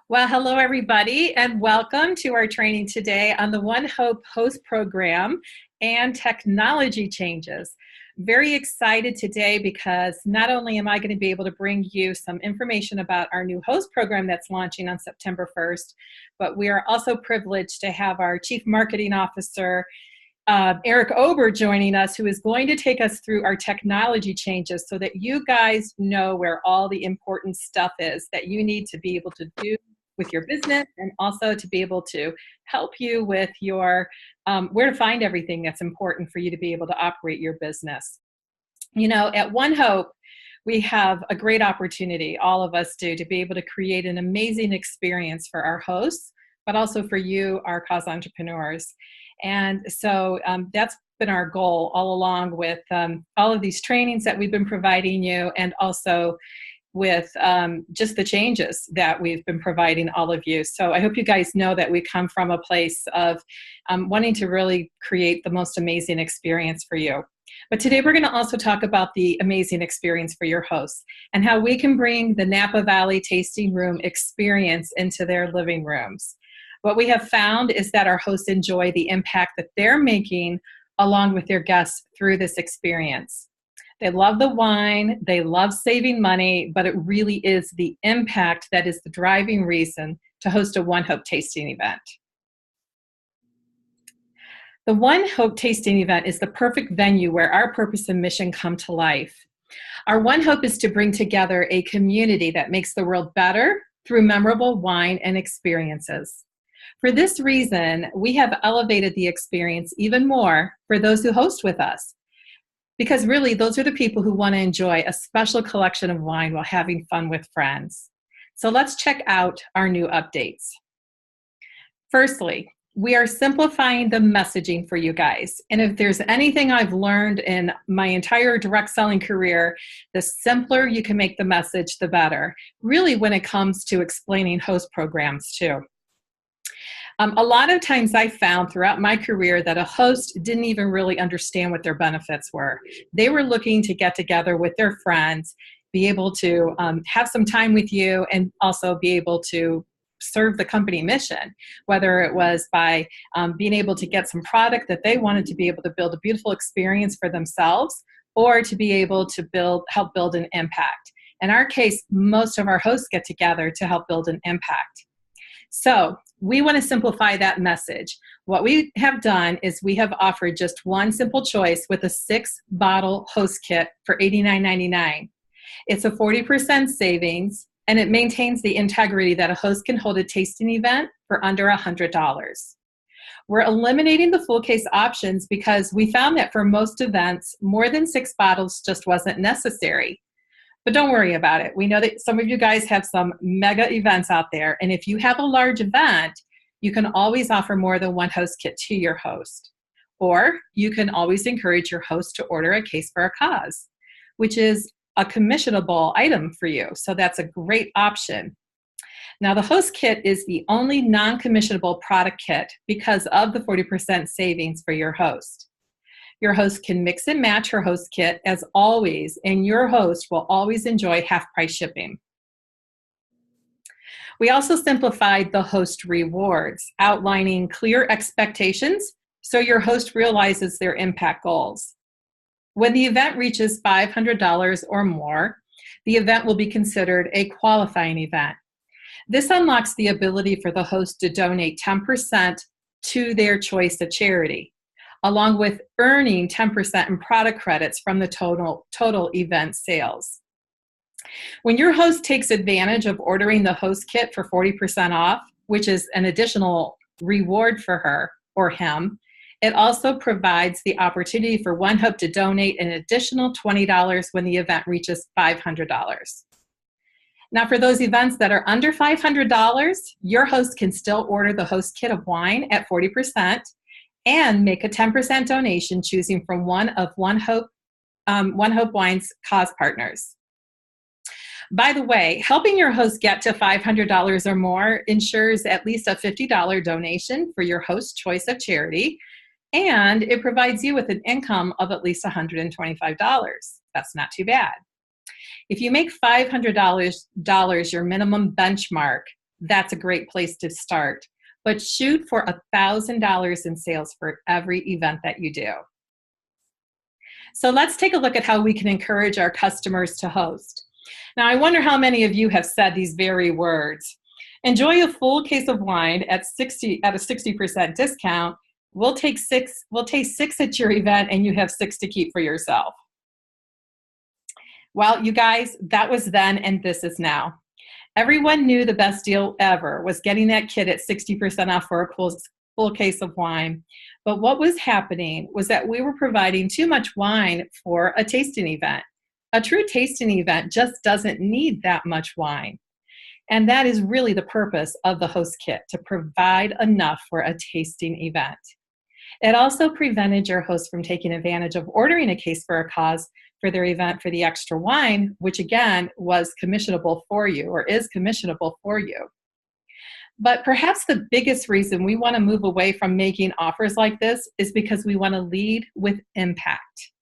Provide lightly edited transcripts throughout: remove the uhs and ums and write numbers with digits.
Well, hello, everybody, and welcome to our training today on the ONEHOPE host program and technology changes. Very excited today because not only am I going to be able to bring you some information about our new host program that's launching on September 1st, but we are also privileged to have our Chief Marketing Officer, Eric Ober, joining us, who is going to take us through our technology changes so that you guys know where all the important stuff is that you need to be able to do with your business, and also to be able to help you with your where to find everything that's important for you to be able to operate your business. You know, at ONEHOPE, we have a great opportunity, all of us do, to be able to create an amazing experience for our hosts, but also for you, our cause entrepreneurs. And so that's been our goal all along with all of these trainings that we've been providing you, and also with just the changes that we've been providing all of you. So I hope you guys know that we come from a place of wanting to really create the most amazing experience for you. But today we're going to also talk about the amazing experience for your hosts and how we can bring the Napa Valley tasting room experience into their living rooms. What we have found is that our hosts enjoy the impact that they're making along with their guests through this experience. They love the wine, they love saving money, but it really is the impact that is the driving reason to host a ONEHOPE tasting event. The ONEHOPE tasting event is the perfect venue where our purpose and mission come to life. Our ONEHOPE is to bring together a community that makes the world better through memorable wine and experiences. For this reason, we have elevated the experience even more for those who host with us, because really those are the people who want to enjoy a special collection of wine while having fun with friends. So let's check out our new updates. Firstly, we are simplifying the messaging for you guys. And if there's anything I've learned in my entire direct selling career, the simpler you can make the message, the better, really when it comes to explaining host programs too. A lot of times I found throughout my career that a host didn't even really understand what their benefits were. They were looking to get together with their friends, be able to have some time with you, and also be able to serve the company mission, whether it was by being able to get some product that they wanted to be able to build a beautiful experience for themselves, or to be able to help build an impact. In our case, most of our hosts get together to help build an impact. So we want to simplify that message. What we have done is we have offered just one simple choice with a 6-bottle host kit for $89.99. It's a 40% savings, and it maintains the integrity that a host can hold a tasting event for under $100. We're eliminating the full case options because we found that for most events, more than 6 bottles just wasn't necessary. But don't worry about it. We know that some of you guys have some mega events out there. And if you have a large event, you can always offer more than one host kit to your host. Or you can always encourage your host to order a case for a cause, which is a commissionable item for you. So that's a great option. Now, the host kit is the only non-commissionable product kit because of the 40% savings for your host. Your host can mix and match her host kit as always, and your host will always enjoy half-price shipping. We also simplified the host rewards, outlining clear expectations so your host realizes their impact goals. When the event reaches $500 or more, the event will be considered a qualifying event. This unlocks the ability for the host to donate 10% to their choice of charity, along with earning 10% in product credits from the total event sales. When your host takes advantage of ordering the host kit for 40% off, which is an additional reward for her or him, it also provides the opportunity for ONEHOPE to donate an additional $20 when the event reaches $500. Now, for those events that are under $500, your host can still order the host kit of wine at 40%, and make a 10% donation choosing from one of ONEHOPE Wine's cause partners. By the way, helping your host get to $500 or more ensures at least a $50 donation for your host's choice of charity, and it provides you with an income of at least $125. That's not too bad. If you make $500 your minimum benchmark, that's a great place to start. But shoot for $1,000 in sales for every event that you do. So let's take a look at how we can encourage our customers to host. Now, I wonder how many of you have said these very words. Enjoy a full case of wine at a 60% discount. We'll taste six at your event, and you have 6 to keep for yourself. Well, you guys, that was then, and this is now. Everyone knew the best deal ever was getting that kid at 60% off for a full case of wine. But what was happening was that we were providing too much wine for a tasting event. A true tasting event just doesn't need that much wine. And that is really the purpose of the host kit, to provide enough for a tasting event. It also prevented your host from taking advantage of ordering a case for a cause for their event for the extra wine, which again was commissionable for you, or is commissionable for you. But perhaps the biggest reason we want to move away from making offers like this is because we want to lead with impact.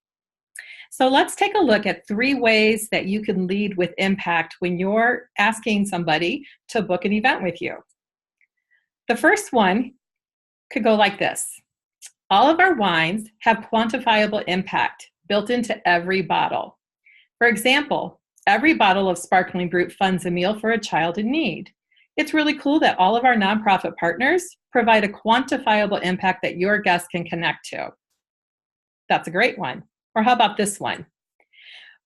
So let's take a look at 3 ways that you can lead with impact when you're asking somebody to book an event with you. The first one could go like this. All of our wines have quantifiable impact built into every bottle. For example, every bottle of Sparkling Brut funds a meal for a child in need. It's really cool that all of our nonprofit partners provide a quantifiable impact that your guests can connect to. That's a great one. Or how about this one?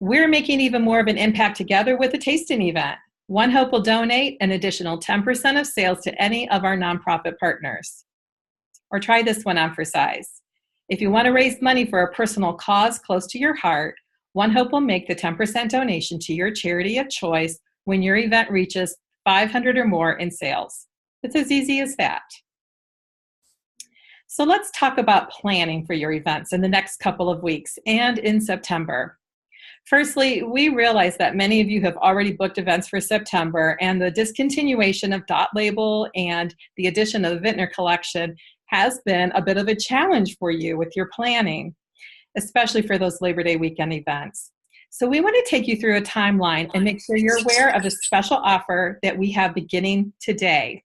We're making even more of an impact together with a tasting event. ONEHOPE will donate an additional 10% of sales to any of our nonprofit partners. Or try this one on for size. If you want to raise money for a personal cause close to your heart, ONEHOPE will make the 10% donation to your charity of choice when your event reaches 500 or more in sales. It's as easy as that. So let's talk about planning for your events in the next couple of weeks and in September. Firstly, we realize that many of you have already booked events for September, and the discontinuation of Dot Label and the addition of the Vintner Collection has been a bit of a challenge for you with your planning, especially for those Labor Day weekend events. So we want to take you through a timeline and make sure you're aware of a special offer that we have beginning today.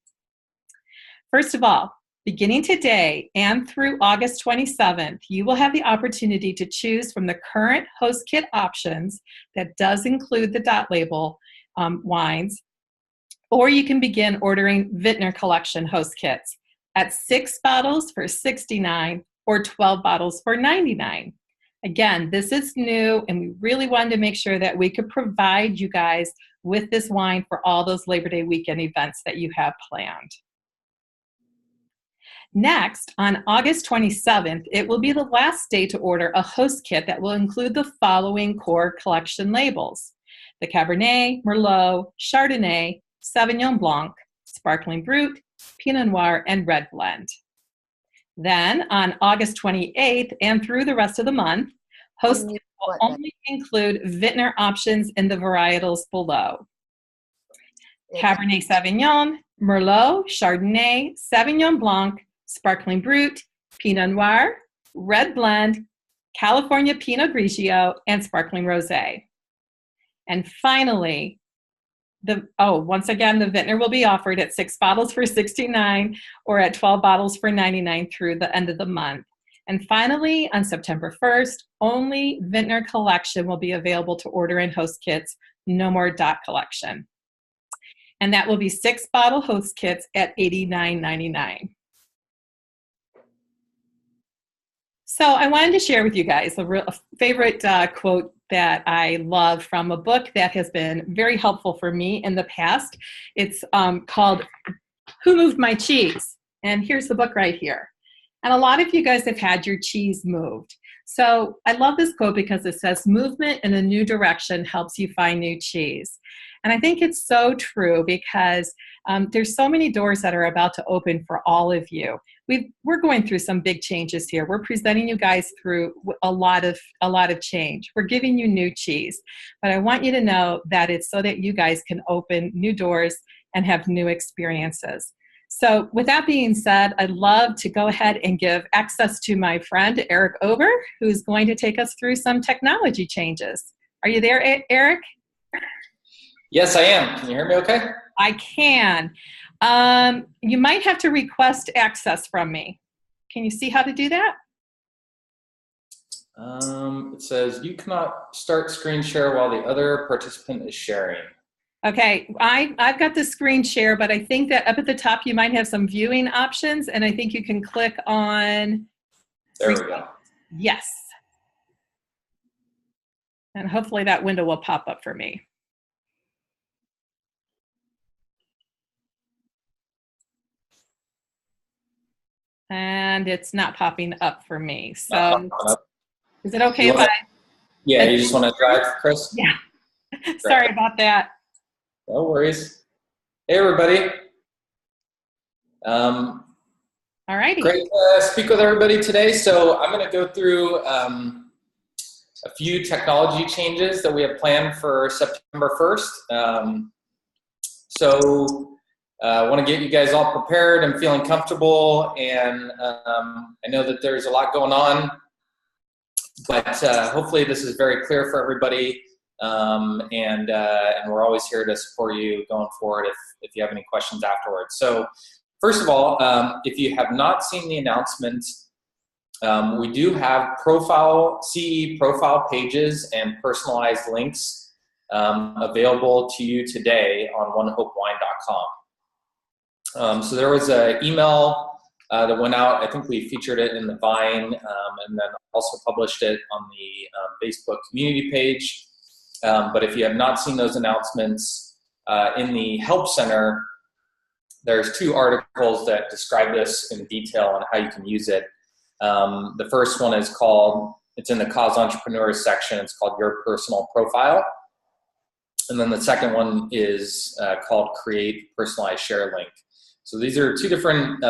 First of all, beginning today and through August 27th, you will have the opportunity to choose from the current host kit options that does include the Dot Label wines, or you can begin ordering Vintner Collection host kits at 6 bottles for $69 or 12 bottles for $99. Again, this is new, and we really wanted to make sure that we could provide you guys with this wine for all those Labor Day weekend events that you have planned. Next, on August 27th, it will be the last day to order a host kit that will include the following core collection labels: the Cabernet, Merlot, Chardonnay, Sauvignon Blanc, Sparkling Brut, Pinot Noir, and Red Blend. Then, on August 28th and through the rest of the month, host kits will only include Vintner options in the varietals below: Cabernet Sauvignon, Merlot, Chardonnay, Sauvignon Blanc, Sparkling Brut, Pinot Noir, Red Blend, California Pinot Grigio, and Sparkling Rosé. And finally, once again, the Vintner will be offered at 6 bottles for $69 or at 12 bottles for $99 through the end of the month. And finally, on September 1st, only Vintner Collection will be available to order in host kits, no more Dot Collection. And that will be 6 bottle host kits at $89.99. So I wanted to share with you guys a favorite quote that I love from a book that has been very helpful for me in the past. It's called Who Moved My Cheese? And here's the book right here. And a lot of you guys have had your cheese moved. So I love this quote because it says, movement in a new direction helps you find new cheese. And I think it's so true because there's so many doors that are about to open for all of you. We're going through some big changes here. We're presenting you guys through a lot of change. We're giving you new cheese. But I want you to know that it's so that you guys can open new doors and have new experiences. So with that being said, I'd love to go ahead and give access to my friend, Eric Ober, who's going to take us through some technology changes. Are you there, Eric? Yes, I am. Can you hear me okay? I can. You might have to request access from me. Can you see how to do that? It says you cannot start screen share while the other participant is sharing. Okay, I've got the screen share, but I think that up at the top you might have some viewing options, and I think you can click on. There we go. Yes. And hopefully that window will pop up for me. And it's not popping up for me. So is it okay if I? Yeah, you just want to drive, Chris? Yeah. Sorry about that. No worries. Hey, everybody. All righty. Great to speak with everybody today. So I'm going to go through a few technology changes that we have planned for September 1st. I want to get you guys all prepared and feeling comfortable, and I know that there's a lot going on, but hopefully this is very clear for everybody, and we're always here to support you going forward if you have any questions afterwards. So first of all, if you have not seen the announcement, we do have CE profile pages and personalized links available to you today on onehopewine.com. So there was an email that went out. I think we featured it in the Vine, and then also published it on the Facebook community page. But if you have not seen those announcements, in the Help Center, there's 2 articles that describe this in detail on how you can use it. The first one is called, it's in the Cause Entrepreneurs section, it's called Your Personal Profile. And then the second one is called Create Personalized Share Link. So these are 2 different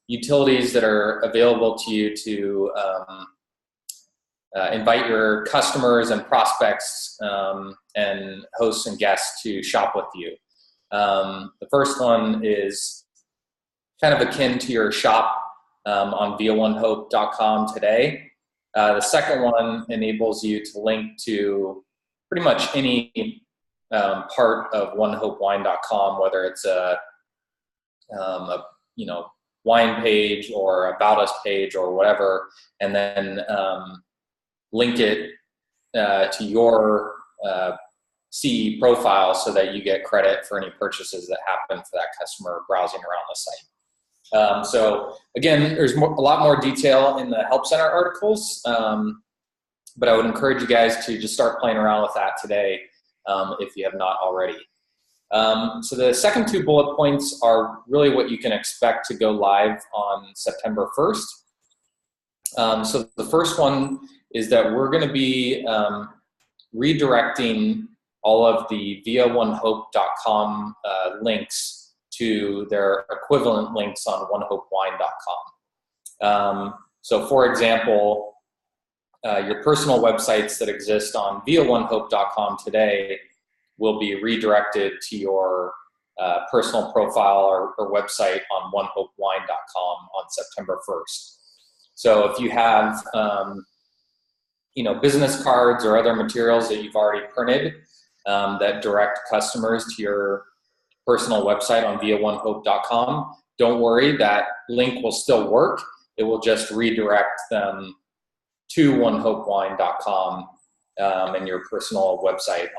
utilities that are available to you to invite your customers and prospects and hosts and guests to shop with you. The first one is kind of akin to your shop on via1hope.com today. The second one enables you to link to pretty much any part of onehopewine.com, whether it's a wine page or about us page or whatever, and then link it to your CE profile so that you get credit for any purchases that happen for that customer browsing around the site. So again, there's a lot more detail in the Help Center articles, but I would encourage you guys to just start playing around with that today if you have not already. So the second 2 bullet points are really what you can expect to go live on September 1st. So the first one is that we're going to be redirecting all of the via1hope.com links to their equivalent links on onehopewine.com. So for example, your personal websites that exist on via1hope.com today will be redirected to your personal profile or website on onehopewine.com on September 1st. So if you have business cards or other materials that you've already printed that direct customers to your personal website on via1hope.com, don't worry, that link will still work. It will just redirect them to onehopewine.com and your personal website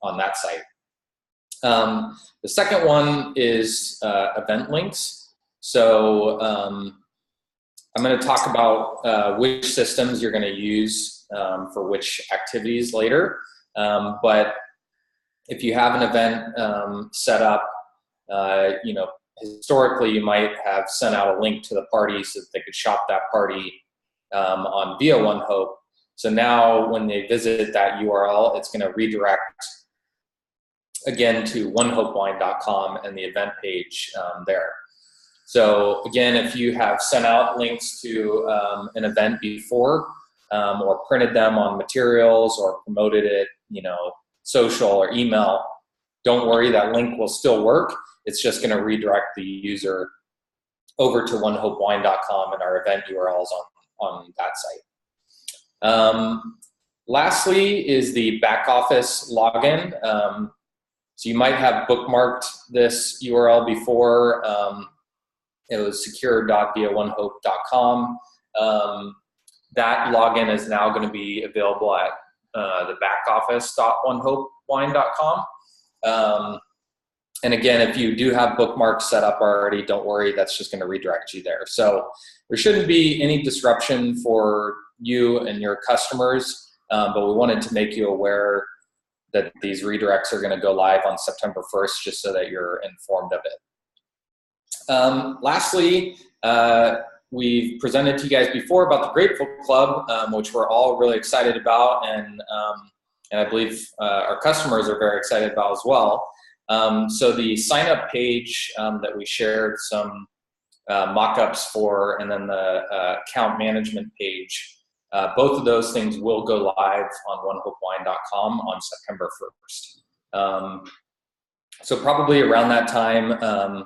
on that site. The second one is event links. So I'm going to talk about which systems you're going to use for which activities later. But if you have an event set up, historically you might have sent out a link to the party so that they could shop that party on Via OneHope. So now when they visit that URL, it's going to redirect again to onehopewine.com and the event page there. So again, if you have sent out links to an event before or printed them on materials or promoted it, social or email, don't worry, that link will still work. It's just going to redirect the user over to onehopewine.com and our event URLs on that site. Lastly is the back office login. So you might have bookmarked this URL before. It was secure.via1hope.com. That login is now going to be available at the backoffice.onehopewine.com. And again, if you do have bookmarks set up already, don't worry, that's just going to redirect you there. So there shouldn't be any disruption for you and your customers, but we wanted to make you aware that these redirects are going to go live on September 1st, just so that you're informed of it. Lastly, we've presented to you guys before about the Grateful Club, which we're all really excited about, and I believe our customers are very excited about as well. So the sign-up page that we shared some mock-ups for, and then the account management page, both of those things will go live on onehopewine.com on September 1st. So probably around that time,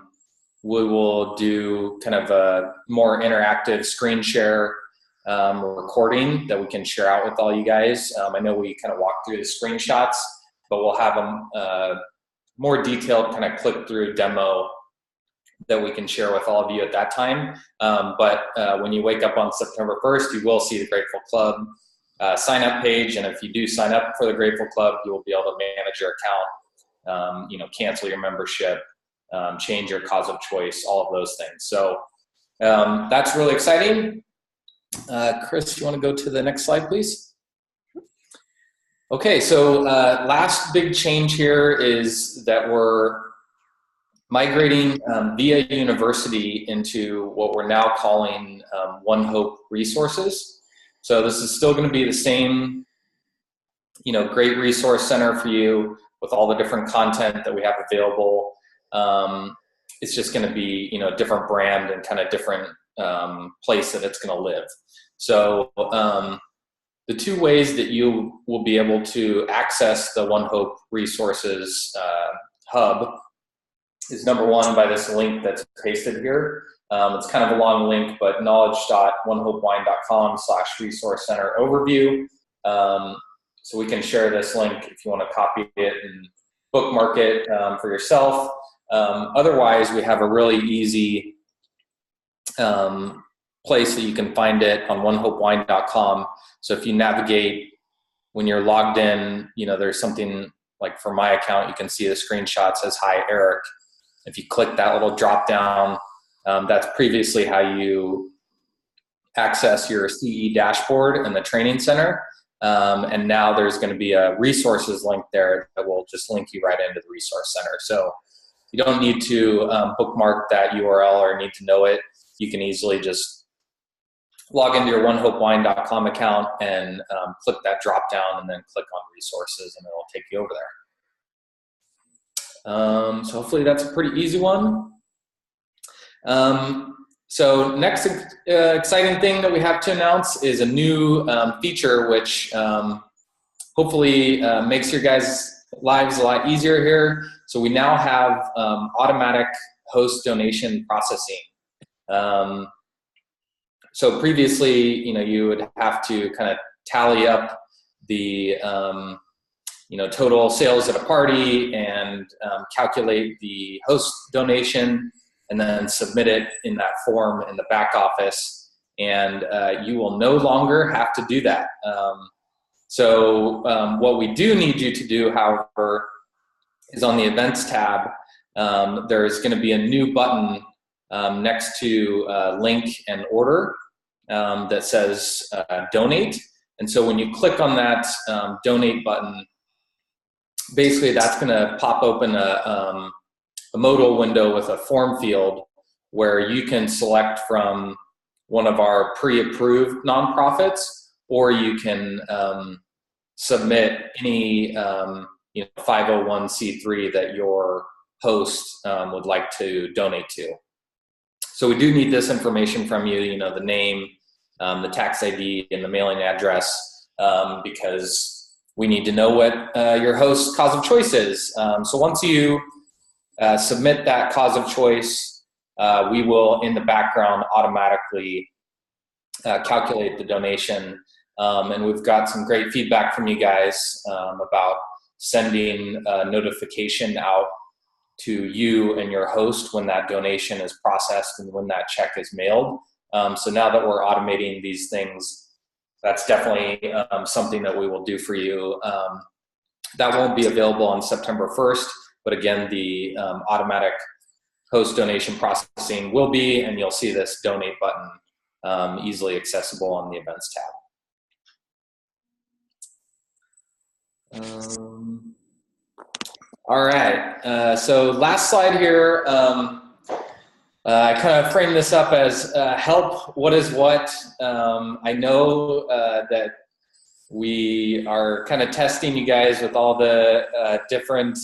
we will do kind of a more interactive screen share recording that we can share out with all you guys. I know we kind of walked through the screenshots, but we'll have a more detailed kind of click-through demo that we can share with all of you at that time. But when you wake up on September 1st, you will see the Grateful Club sign-up page, and if you do sign up for the Grateful Club, you will be able to manage your account, cancel your membership, change your cause of choice, all of those things. So that's really exciting. Chris, do you want to go to the next slide, please? Okay, so last big change here is that we're migrating via University into what we're now calling OneHope resources. So this is still going to be the same, great resource center for you with all the different content that we have available. It's just going to be, a different brand and kind of different place that it's going to live. So the two ways that you will be able to access the OneHope resources hub is number one by this link that's pasted here. It's kind of a long link, but knowledge.onehopewine.com/resource center overview. So we can share this link if you want to copy it and bookmark it for yourself. Otherwise, we have a really easy place that you can find it on onehopewine.com. So if you navigate, when you're logged in, there's something like for my account, you can see the screenshot says, "Hi, Eric." If you click that little drop down, that's previously how you access your CE dashboard and the training center. And now there's going to be a resources link there that will just link you right into the resource center. So you don't need to bookmark that URL or need to know it. You can easily just log into your onehopewine.com account and click that drop down and then click on resources, and it will take you over there. So hopefully that's a pretty easy one. So next exciting thing that we have to announce is a new feature which hopefully makes your guys' lives a lot easier here. So we now have automatic host donation processing. So previously, you would have to kind of tally up the total sales at a party and calculate the host donation and then submit it in that form in the back office. And you will no longer have to do that. So what we do need you to do, however, is on the events tab, there's going to be a new button next to link and order that says donate. And so when you click on that donate button, basically that's going to pop open a modal window with a form field where you can select from one of our pre-approved nonprofits, or you can submit any 501c3 that your host would like to donate to. So we do need this information from you, the name, the tax ID, and the mailing address, because we need to know what your host's cause of choice is. So once you submit that cause of choice, we will, in the background, automatically calculate the donation And we've got some great feedback from you guys about sending a notification out to you and your host when that donation is processed and when that check is mailed. So now that we're automating these things, that's definitely something that we will do for you. That won't be available on September 1st, but again, the automatic host donation processing will be, and you'll see this donate button easily accessible on the events tab. All right, so last slide here. I kind of frame this up as help, what is what. I know that we are kind of testing you guys with all the different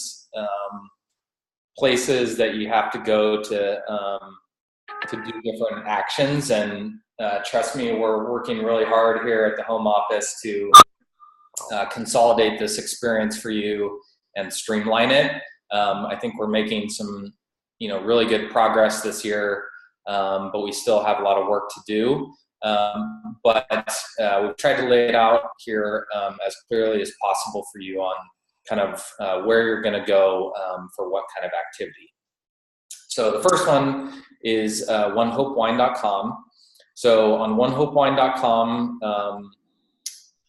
places that you have to go to do different actions, and trust me, we're working really hard here at the home office to consolidate this experience for you and streamline it. I think we're making some really good progress this year, but we still have a lot of work to do. But we've tried to lay it out here as clearly as possible for you on kind of where you're going to go for what kind of activity. So the first one is ONEHOPEWine.com. So on ONEHOPEWine.com,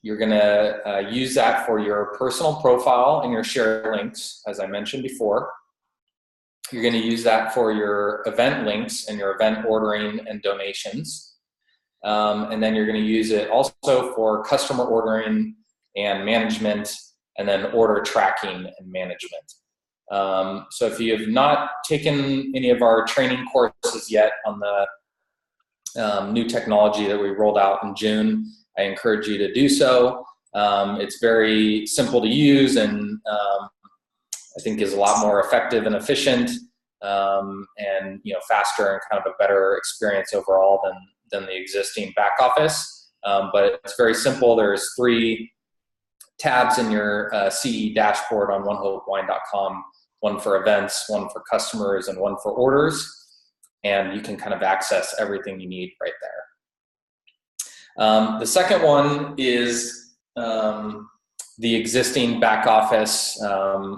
you're going to use that for your personal profile and your share links, as I mentioned before. You're going to use that for your event links and your event ordering and donations. And then you're going to use it also for customer ordering and management, and then order tracking and management. So if you have not taken any of our training courses yet on the new technology that we rolled out in June, I encourage you to do so. It's very simple to use, and I think is a lot more effective and efficient, and faster, and kind of a better experience overall than the existing back office. But it's very simple. There's 3 tabs in your CE dashboard on OneHopeWine.com, one for events, one for customers, and one for orders. And you can kind of access everything you need right there. The second one is the existing back office,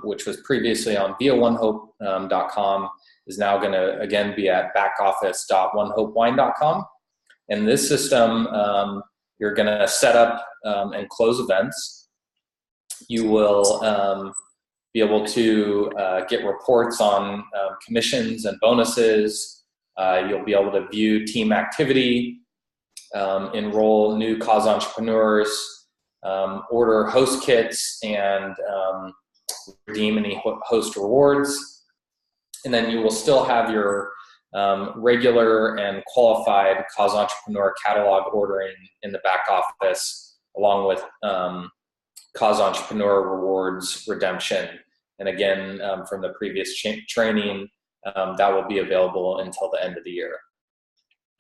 which was previously on OneHope.com, is now going to again be at backoffice.onehopewine.com. And this system, you're going to set up and close events. You will be able to get reports on commissions and bonuses. You'll be able to view team activity, enroll new cause entrepreneurs, order host kits, and redeem any host rewards. And then you will still have your regular and qualified cause entrepreneur catalog ordering in the back office, along with cause entrepreneur rewards redemption. And again, from the previous training, that will be available until the end of the year.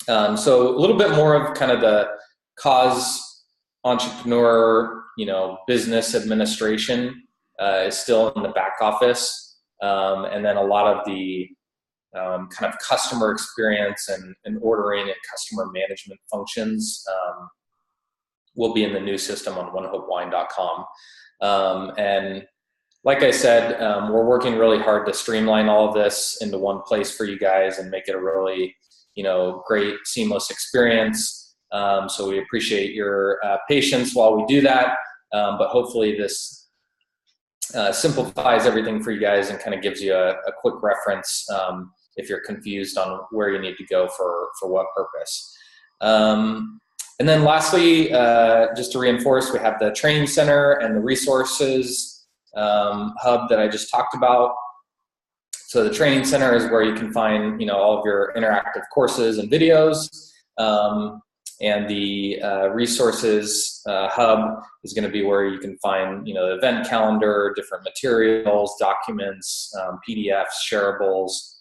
So a little bit more of kind of the cause entrepreneur, business administration is still in the back office. And then a lot of the kind of customer experience and ordering and customer management functions will be in the new system on OneHopeWine.com. And like I said, we're working really hard to streamline all of this into one place for you guys and make it a really, great, seamless experience. So we appreciate your patience while we do that. But hopefully this simplifies everything for you guys and kind of gives you a quick reference if you're confused on where you need to go for what purpose. And then lastly, just to reinforce, we have the training center and the resources hub that I just talked about. So the training center is where you can find, all of your interactive courses and videos. And the resources hub is going to be where you can find, the event calendar, different materials, documents, PDFs, shareables,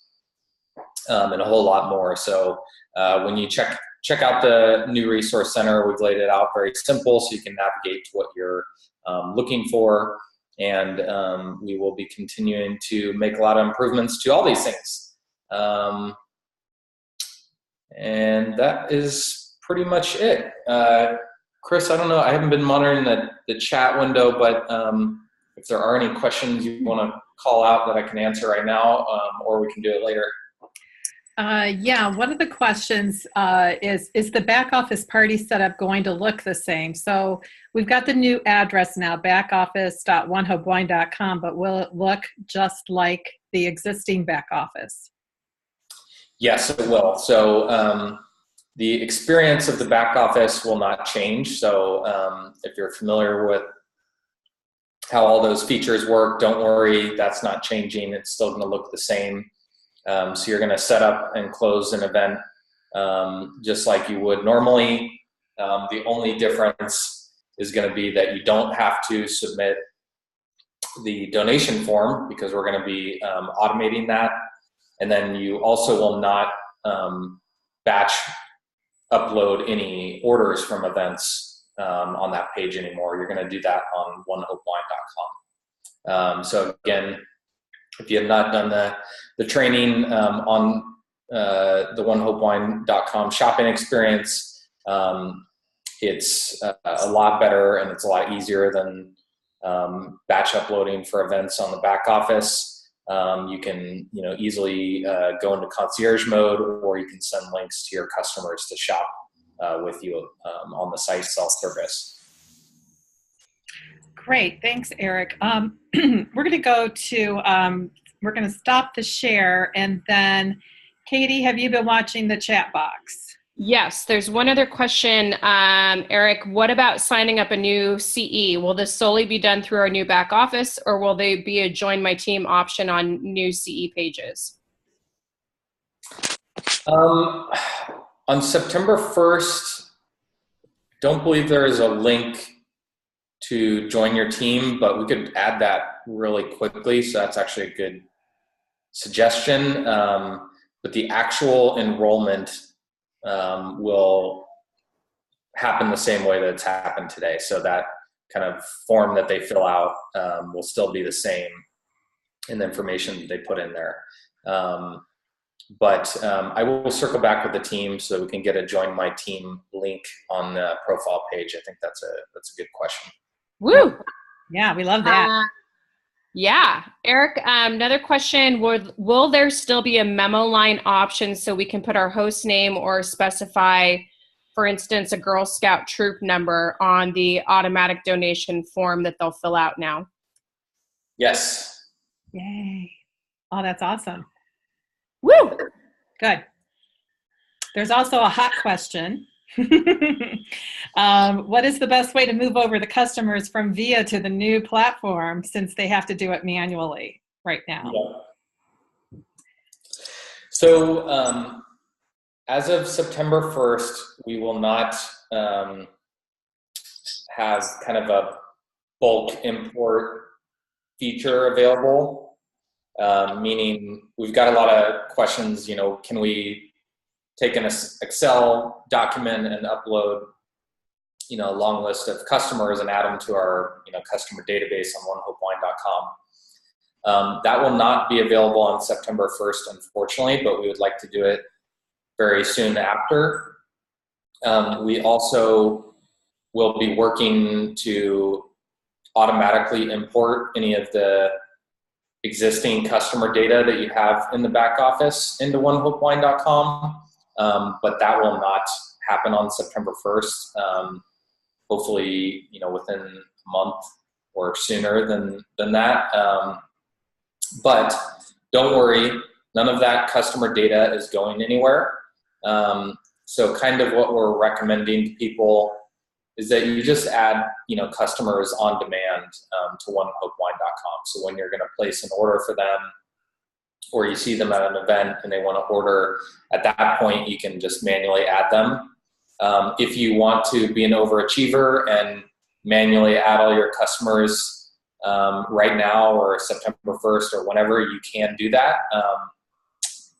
and a whole lot more. So when you check out the new resource center, we've laid it out very simple so you can navigate to what you're looking for. And we will be continuing to make a lot of improvements to all these things. And that is pretty much it. Chris, I don't know. I haven't been monitoring the chat window, but if there are any questions you want to call out that I can answer right now, or we can do it later. Yeah, one of the questions is the back office party setup going to look the same? So we've got the new address now, backoffice.onehopewine.com, but will it look just like the existing back office? Yes, it will. So the experience of the back office will not change. So if you're familiar with how all those features work, don't worry, that's not changing. It's still going to look the same. So you're going to set up and close an event just like you would normally. The only difference is going to be that you don't have to submit the donation form because we're going to be automating that. And then you also will not batch upload any orders from events on that page anymore. You're going to do that on onehopewine.com. So again, if you have not done the training on the onehopewine.com shopping experience, it's a lot better and it's a lot easier than batch uploading for events on the back office. You can easily go into concierge mode, or you can send links to your customers to shop with you on the site self-service. Great, thanks, Eric. We're going to go to, we're going to stop the share, and then Katie, have you been watching the chat box? Yes, there's one other question. Eric, what about signing up a new CE? Will this solely be done through our new back office, or will there be a join my team option on new CE pages? On September 1st, don't believe there is a link to join your team, but we could add that really quickly. So that's actually a good suggestion. But the actual enrollment will happen the same way that it's happened today. So that kind of form that they fill out will still be the same in the information that they put in there. But I will circle back with the team so that we can get a join my team link on the profile page. I think that's a good question. Woo! Yeah, we love that. Yeah. Eric, another question, will there still be a memo line option so we can put our host name or specify, for instance, a Girl Scout troop number on the automatic donation form that they'll fill out now? Yes. Yay. Oh, that's awesome. Woo! Good. There's also a hot question. What is the best way to move over the customers from VIA to the new platform, since they have to do it manually right now? Yeah. So as of September 1st, we will not have kind of a bulk import feature available, meaning we've got a lot of questions, can we take an Excel document and upload, a long list of customers and add them to our, customer database on onehopewine.com. That will not be available on September 1st, unfortunately, but we would like to do it very soon after. We also will be working to automatically import any of the existing customer data that you have in the back office into onehopewine.com. But that will not happen on September 1st. Hopefully, within a month or sooner than that. But don't worry, none of that customer data is going anywhere. So kind of what we're recommending to people is that you just add, customers on demand to onehopewine.com. So when you're going to place an order for them, or you see them at an event and they want to order, at that point you can just manually add them. If you want to be an overachiever and manually add all your customers right now or September 1st or whenever, you can do that,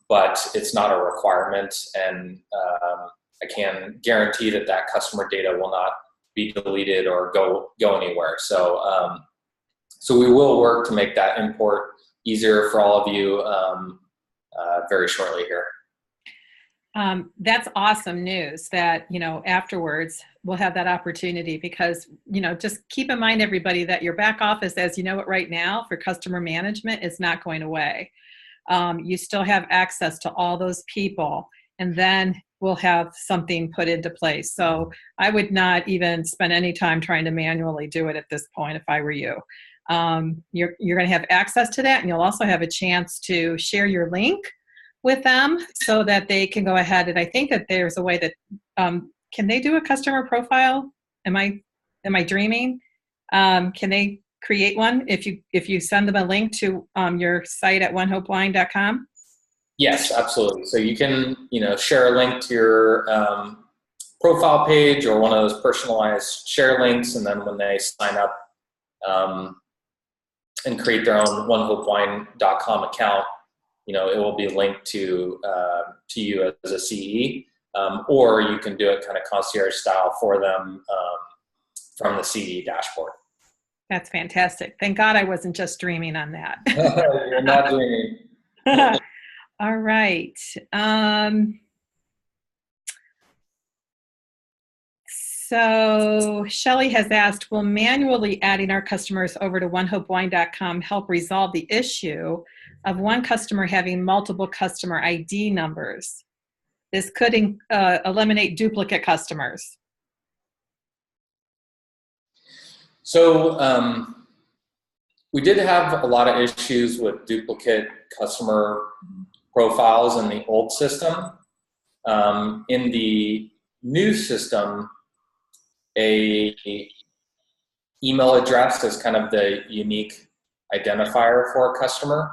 but it's not a requirement, and I can guarantee that customer data will not be deleted or go anywhere. So so we will work to make that import easier for all of you very shortly here. That's awesome news that, afterwards we'll have that opportunity because, just keep in mind, everybody, that your back office, as you know it right now, for customer management is not going away. You still have access to all those people, and then we'll have something put into place. So I would not even spend any time trying to manually do it at this point if I were you. You're going to have access to that, and you'll also have a chance to share your link with them so that they can go ahead. And I think that there's a way that can they do a customer profile? Am I dreaming? Can they create one if you send them a link to your site at onehopewine.com? Yes, absolutely. So you can, share a link to your profile page or one of those personalized share links, and then when they sign up and create their own onehopewine.com account, it will be linked to you as a CE, or you can do it kind of concierge style for them from the CE dashboard. That's fantastic. Thank God I wasn't just dreaming on that. You're not dreaming. All right. So Shelley has asked, will manually adding our customers over to onehopewine.com help resolve the issue of one customer having multiple customer ID numbers? This could eliminate duplicate customers. So we did have a lot of issues with duplicate customer profiles in the old system. In the new system, a email address is kind of the unique identifier for a customer.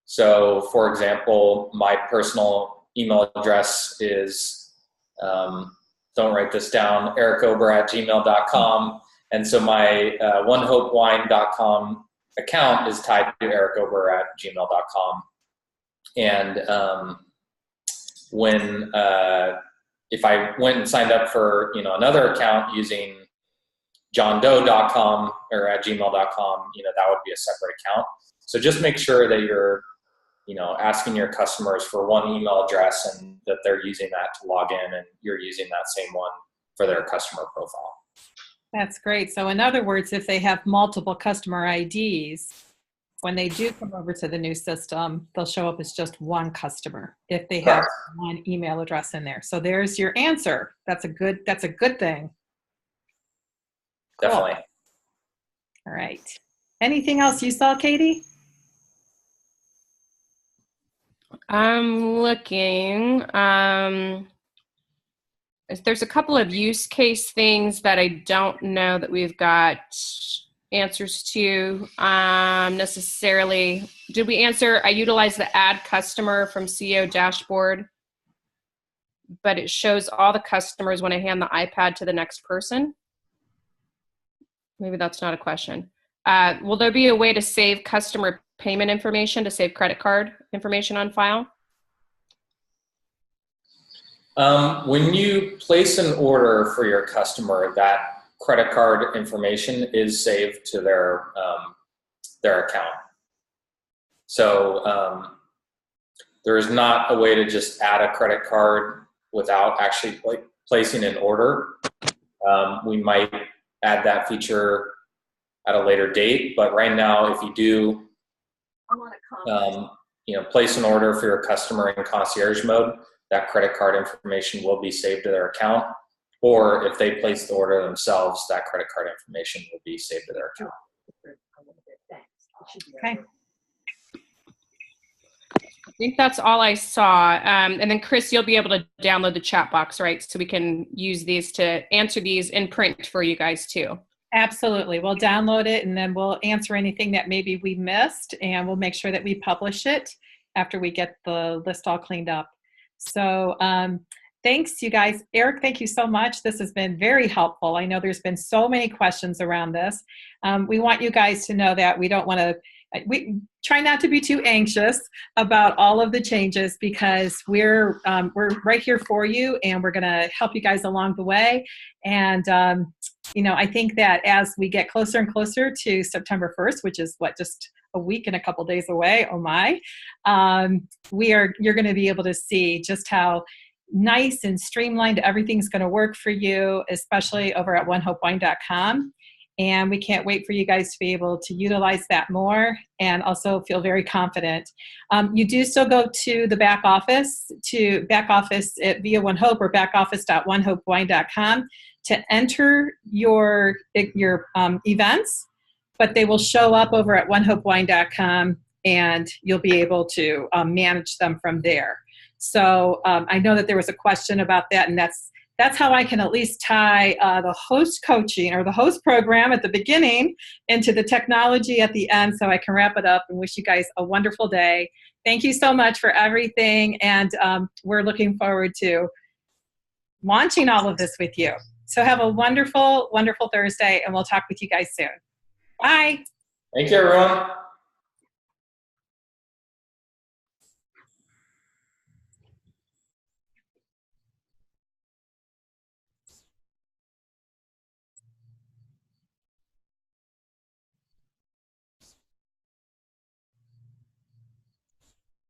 So, for example, my personal email address is, don't write this down, ericober@gmail.com. And so my onehopewine.com account is tied to ericober@gmail.com. And when if I went and signed up for another account using johndoe.com or @gmail.com, that would be a separate account. So just make sure that you're asking your customers for one email address and that they're using that to log in, and you're using that same one for their customer profile. That's great. So in other words, if they have multiple customer IDs, when they do come over to the new system, they'll show up as just one customer if they have one email address in there. So there's your answer. That's a good thing. Cool. Definitely. All right. Anything else you saw, Katie? I'm looking. There's a couple of use case things that I don't know that we've got answers to necessarily. Did we answer? I utilize the add customer from CEO dashboard, but it shows all the customers when I hand the iPad to the next person. Maybe that's not a question. Will there be a way to save customer payment information, to save credit card information on file? When you place an order for your customer, that credit card information is saved to their account. So there is not a way to just add a credit card without actually placing an order. We might add that feature at a later date, but right now, if you do place an order for your customer in concierge mode, that credit card information will be saved to their account. Or if they place the order themselves, that credit card information will be saved to their account. Okay. I think that's all I saw. And then Chris, you'll be able to download the chat box, right? So we can use these to answer these in print for you guys too. Absolutely. We'll download it and then we'll answer anything that maybe we missed, and we'll make sure that we publish it after we get the list all cleaned up. So thanks, you guys. Eric, thank you so much. This has been very helpful. I know there's been so many questions around this. We want you guys to know that we try not to be too anxious about all of the changes, because we're right here for you, and we're going to help you guys along the way. And I think that as we get closer and closer to September 1st, which is just a week and a couple days away. Oh my. You're going to be able to see just how nice and streamlined everything's going to work for you, especially over at onehopewine.com. And we can't wait for you guys to be able to utilize that more and also feel very confident. You do still go to the back office via OneHope or backoffice.onehopewine.com to enter your events, but they will show up over at onehopewine.com and you'll be able to manage them from there. So I know that there was a question about that, and that's how I can at least tie the host coaching or the host program at the beginning into the technology at the end, so I can wrap it up and wish you guys a wonderful day. Thank you so much for everything, and we're looking forward to launching all of this with you. So have a wonderful, wonderful Thursday, and we'll talk with you guys soon. Bye. Thank you, everyone.